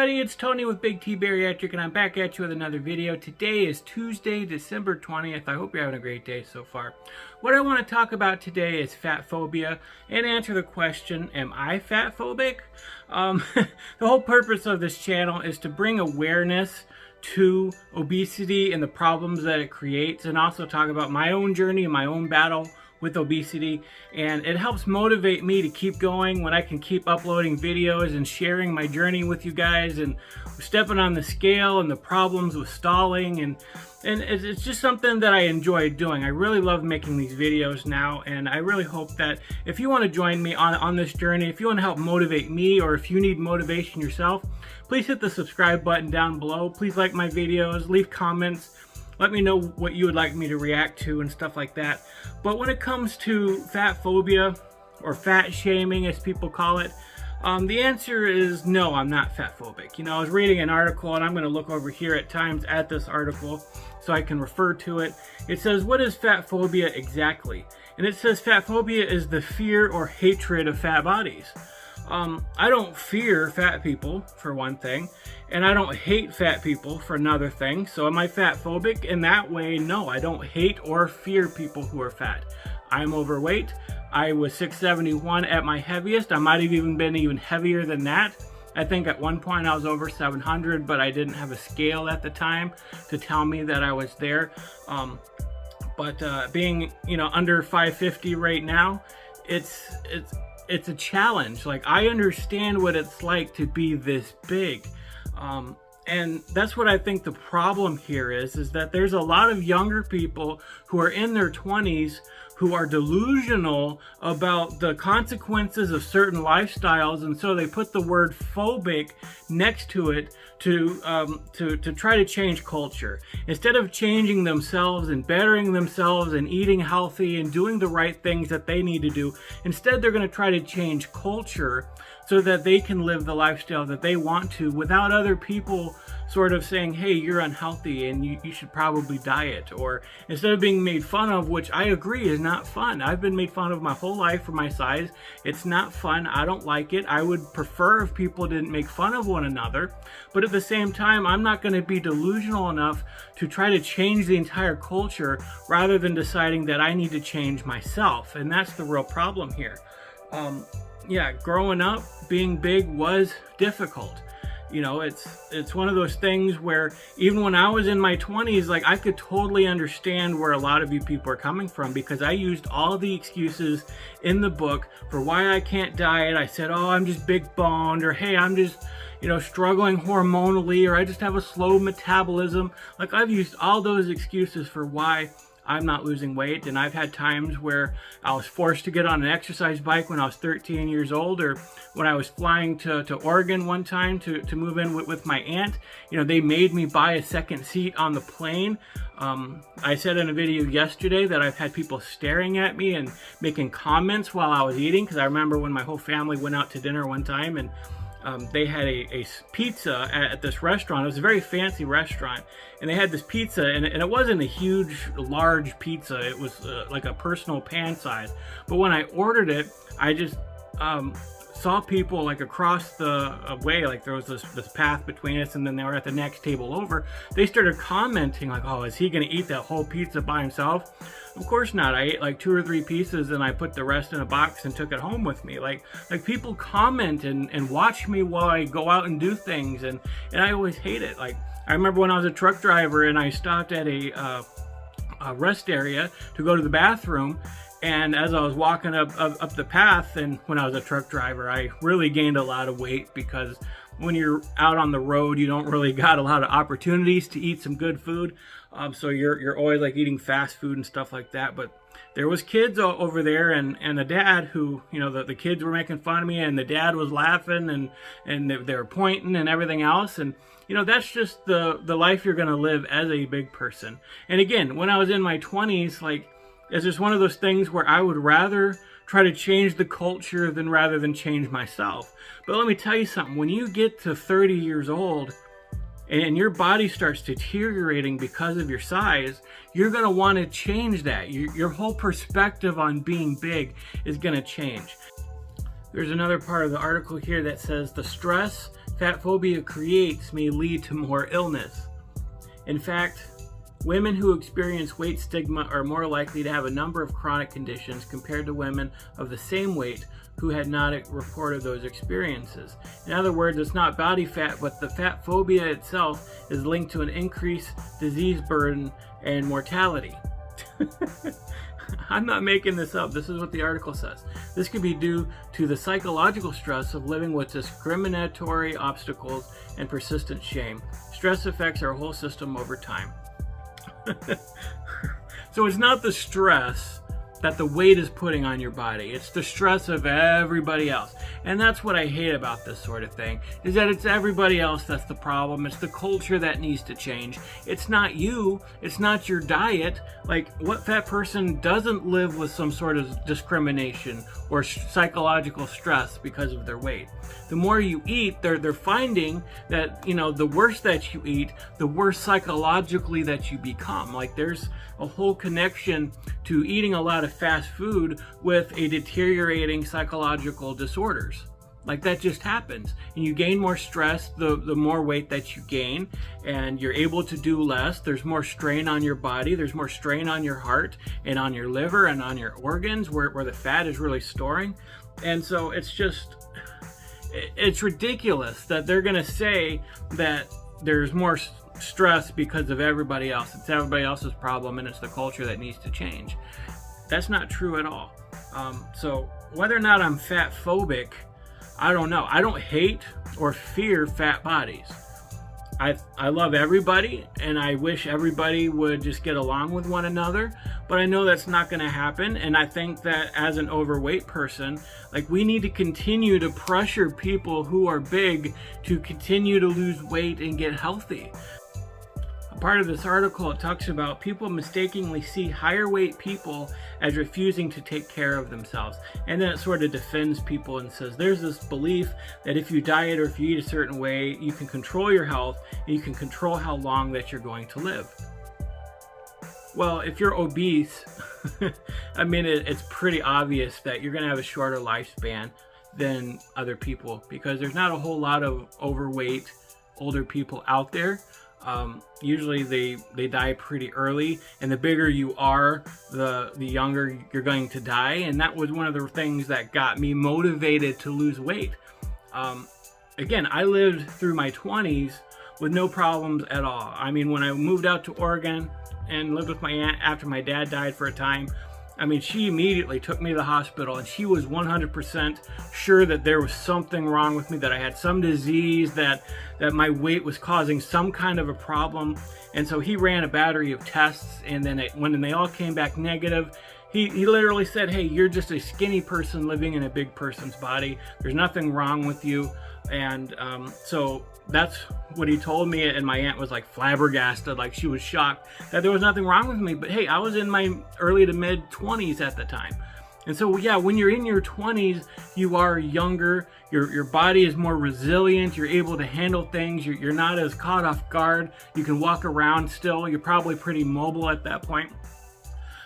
everybody, it's Tony with Big T Bariatric, and I'm back at you with another video. Today is Tuesday, December 20th. I hope you're having a great day so far. What I want to talk about today is fat phobia and answer the question, am I fat phobic? The whole purpose of this channel is to bring awareness to obesity and the problems that it creates, and also talk about my own journey and my own battle with obesity, and it helps motivate me to keep going when I can keep uploading videos and sharing my journey with you guys and stepping on the scale and the problems with stalling, and it's just something that I enjoy doing. I really love making these videos now, and I really hope that if you want to join me on this journey, if you want to help motivate me, or if you need motivation yourself, please hit the subscribe button down below. Please like my videos, leave comments. Let me know what you would like me to react to and stuff like that. But when it comes to fat phobia, or fat shaming as people call it, the answer is no, I'm not fat phobic. You know, I was reading an article, and I'm going to look over here at times at this article so I can refer to it. It says, what is fat phobia exactly? And it says fat phobia is the fear or hatred of fat bodies. I don't fear fat people, for one thing, and I don't hate fat people, for another thing. So am I fat phobic? In that way, no, I don't hate or fear people who are fat. I'm overweight. I was 671 at my heaviest. I might have even been even heavier than that. I think at one point I was over 700, but I didn't have a scale at the time to tell me that I was there. Being, you know, under 550 right now, it's a challenge. Like, I understand what it's like to be this big. And that's what I think the problem here is that there's a lot of younger people who are in their 20s who are delusional about the consequences of certain lifestyles, and so they put the word phobic next to it to try to change culture. Instead of changing themselves and bettering themselves and eating healthy and doing the right things that they need to do, instead they're going to try to change culture so that they can live the lifestyle that they want to without other people sort of saying, hey, you're unhealthy and you should probably diet. Or instead of being made fun of, which I agree is not fun. I've been made fun of my whole life for my size. It's not fun. I don't like it. I would prefer if people didn't make fun of one another. But at the same time, I'm not going to be delusional enough to try to change the entire culture rather than deciding that I need to change myself. And that's the real problem here. Yeah, growing up, being big was difficult. You know, it's one of those things where even when I was in my 20s, like, I could totally understand where a lot of you people are coming from, because I used all the excuses in the book for why I can't diet. I said, oh, I'm just big boned, or hey, I'm just, you know, struggling hormonally, or I just have a slow metabolism. Like, I've used all those excuses for why I'm not losing weight. And I've had times where I was forced to get on an exercise bike when I was 13 years old, or when I was flying to Oregon one time to move in with my aunt. You know, they made me buy a second seat on the plane. I said in a video yesterday that I've had people staring at me and making comments while I was eating, because I remember when my whole family went out to dinner one time, and they had a pizza at this restaurant. It was a very fancy restaurant, and they had this pizza, and it wasn't a huge, large pizza. It was like a personal pan size. But when I ordered it, I just saw people like across the way, like there was this path between us, and then they were at the next table over. They started commenting like, oh, is he gonna eat that whole pizza by himself? Of course not. I ate like 2 or 3 pieces, and I put the rest in a box and took it home with me. Like people comment and watch me while I go out and do things, and I always hate it. Like, I remember when I was a truck driver and I stopped at a rest area to go to the bathroom, and as I was walking up the path, and when I was a truck driver, I really gained a lot of weight, because when you're out on the road, you don't really got a lot of opportunities to eat some good food. So you're always like eating fast food and stuff like that. But there was kids over there, and a dad who, you know, the kids were making fun of me, and the dad was laughing, and they were pointing and everything else. And, you know, that's just the life you're going to live as a big person. And again, when I was in my 20s, like, it's just one of those things where I would rather try to change the culture rather than change myself. But let me tell you something, when you get to 30 years old and your body starts deteriorating because of your size, you're going to want to change that. Your whole perspective on being big is going to change. There's another part of the article here that says the stress fat phobia creates may lead to more illness. In fact, women who experience weight stigma are more likely to have a number of chronic conditions compared to women of the same weight who had not reported those experiences. In other words, it's not body fat, but the fat phobia itself is linked to an increased disease burden and mortality. I'm not making this up. This is what the article says. This could be due to the psychological stress of living with discriminatory obstacles and persistent shame. Stress affects our whole system over time. So it's not the stress that the weight is putting on your body. It's the stress of everybody else. And that's what I hate about this sort of thing, is that it's everybody else that's the problem. It's the culture that needs to change. It's not you. It's not your diet. Like, what fat person doesn't live with some sort of discrimination or psychological stress because of their weight? The more you eat, they're finding that, you know, the worse that you eat, the worse psychologically that you become. Like, there's a whole connection to eating a lot of fast food with a deteriorating psychological disorders. Like, that just happens, and you gain more stress the more weight that you gain, and you're able to do less. There's more strain on your body, there's more strain on your heart and on your liver and on your organs where the fat is really storing. And so it's ridiculous that they're going to say that there's more stress because of everybody else. It's everybody else's problem, and it's the culture that needs to change. That's not true at all. So whether or not I'm fat phobic, I don't know. I don't hate or fear fat bodies. I love everybody, and I wish everybody would just get along with one another, but I know that's not going to happen. And I think that as an overweight person, like, we need to continue to pressure people who are big to continue to lose weight and get healthy. Part of this article, it talks about people mistakenly see higher weight people as refusing to take care of themselves. And then it sort of defends people and says there's this belief that if you diet or if you eat a certain way, you can control your health and you can control how long that you're going to live. Well, if you're obese, I mean, it's pretty obvious that you're going to have a shorter lifespan than other people, because there's not a whole lot of overweight older people out there. Usually they die pretty early, and the bigger you are, the younger you're going to die. And that was one of the things that got me motivated to lose weight. Again, I lived through my 20s with no problems at all. I mean, when I moved out to Oregon and lived with my aunt after my dad died for a time, I mean, she immediately took me to the hospital, and she was 100% sure that there was something wrong with me, that I had some disease, that my weight was causing some kind of a problem. And so he ran a battery of tests, and then when they all came back negative, he literally said, hey, you're just a skinny person living in a big person's body. There's nothing wrong with you. And so that's what he told me, and my aunt was like flabbergasted, like she was shocked that there was nothing wrong with me. But hey, I was in my early to mid 20s at the time. And so yeah, when you're in your 20s, you are younger, your body is more resilient, you're able to handle things, you're not as caught off guard, you can walk around still, you're probably pretty mobile at that point.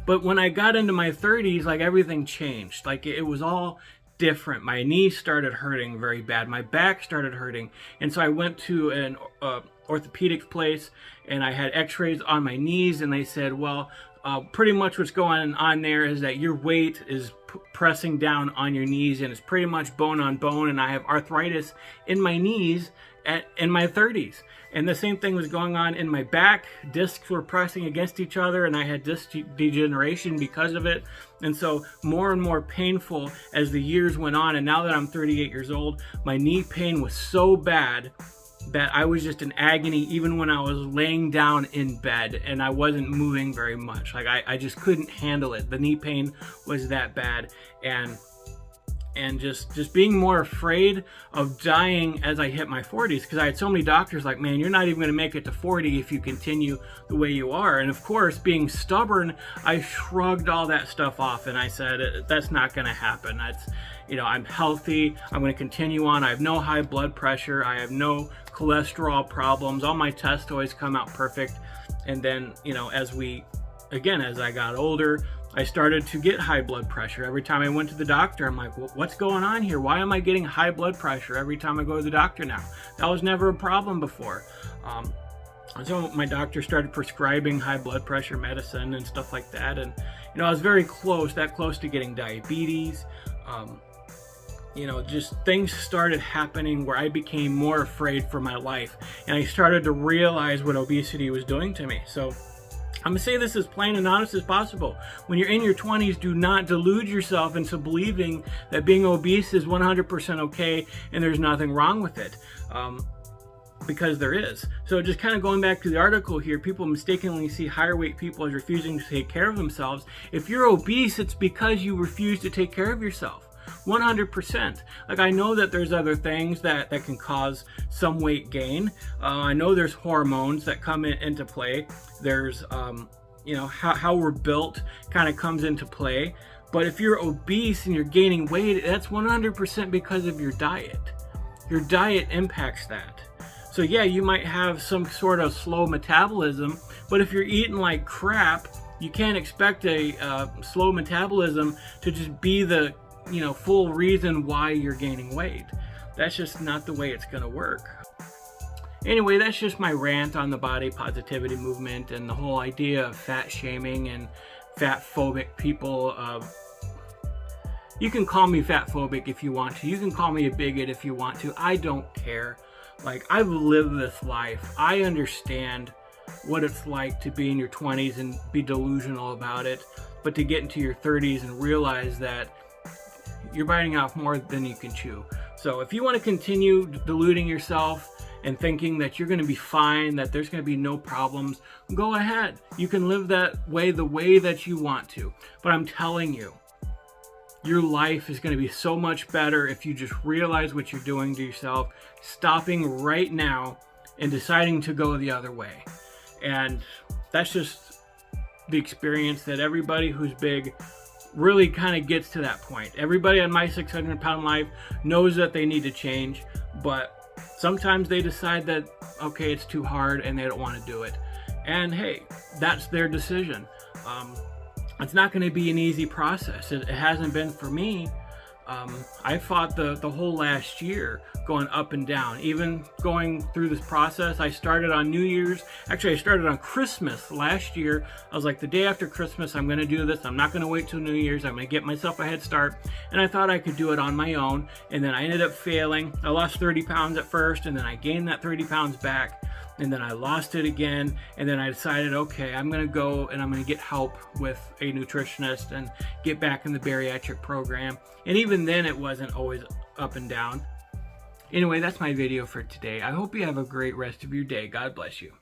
But when I got into my 30s, like, everything changed. Like, it was all different. My knees started hurting very bad. My back started hurting. And so I went to an orthopedic place, and I had x-rays on my knees, and they said, well, pretty much what's going on there is that your weight is pressing down on your knees, and it's pretty much bone on bone, and I have arthritis in my knees in my 30s. And the same thing was going on in my back. Discs were pressing against each other, and I had disc degeneration because of it. And so more and more painful as the years went on. And now that I'm 38 years old, my knee pain was so bad that I was just in agony even when I was laying down in bed and I wasn't moving very much. Like, I just couldn't handle it. The knee pain was that bad. And just being more afraid of dying as I hit my 40s, because I had so many doctors like, man, you're not even going to make it to 40 if you continue the way you are. And of course, being stubborn, I shrugged all that stuff off, and I said, that's not going to happen. That's, you know, I'm healthy, I'm going to continue on. I have no high blood pressure, I have no cholesterol problems, all my tests always come out perfect. And then, you know, as I got older, I started to get high blood pressure. Every time I went to the doctor, I'm like, well, what's going on here? Why am I getting high blood pressure every time I go to the doctor now? That was never a problem before. So my doctor started prescribing high blood pressure medicine and stuff like that. And, I was very close to getting diabetes. Just things started happening where I became more afraid for my life. And I started to realize what obesity was doing to me. So I'm going to say this as plain and honest as possible. When you're in your 20s, do not delude yourself into believing that being obese is 100% okay and there's nothing wrong with it. Because there is. So just kind of going back to the article here, people mistakenly see higher weight people as refusing to take care of themselves. If you're obese, it's because you refuse to take care of yourself. 100%. Like, I know that there's other things that can cause some weight gain. I know there's hormones that come into play. There's, how we're built kind of comes into play. But if you're obese and you're gaining weight, that's 100% because of your diet. Your diet impacts that. So yeah, you might have some sort of slow metabolism, but if you're eating like crap, you can't expect a slow metabolism to just be the full reason why you're gaining weight. That's just not the way it's gonna work. Anyway, that's just my rant on the body positivity movement and the whole idea of fat shaming and fatphobic people. You can call me fatphobic if you want to. You can call me a bigot if you want to. I don't care. Like, I've lived this life. I understand what it's like to be in your 20s and be delusional about it, but to get into your 30s and realize that you're biting off more than you can chew. So if you want to continue deluding yourself and thinking that you're going to be fine, that there's going to be no problems, go ahead. You can live that way the way that you want to. But I'm telling you, your life is going to be so much better if you just realize what you're doing to yourself, stopping right now and deciding to go the other way. And that's just the experience that everybody who's big really kind of gets to that point. Everybody on My 600 Pound Life knows that they need to change, but sometimes they decide that, okay, it's too hard and they don't want to do it. And hey, that's their decision. It's not going to be an easy process. It hasn't been for me. I fought the whole last year going up and down. Even going through this process, I started on New Year's. Actually, I started on Christmas last year. I was like, the day after Christmas, I'm going to do this. I'm not going to wait till New Year's. I'm going to get myself a head start. And I thought I could do it on my own. And then I ended up failing. I lost 30 pounds at first, and then I gained that 30 pounds back. And then I lost it again, and then I decided, okay, I'm going to go and I'm going to get help with a nutritionist and get back in the bariatric program. And even then, it wasn't always up and down. Anyway, that's my video for today. I hope you have a great rest of your day. God bless you.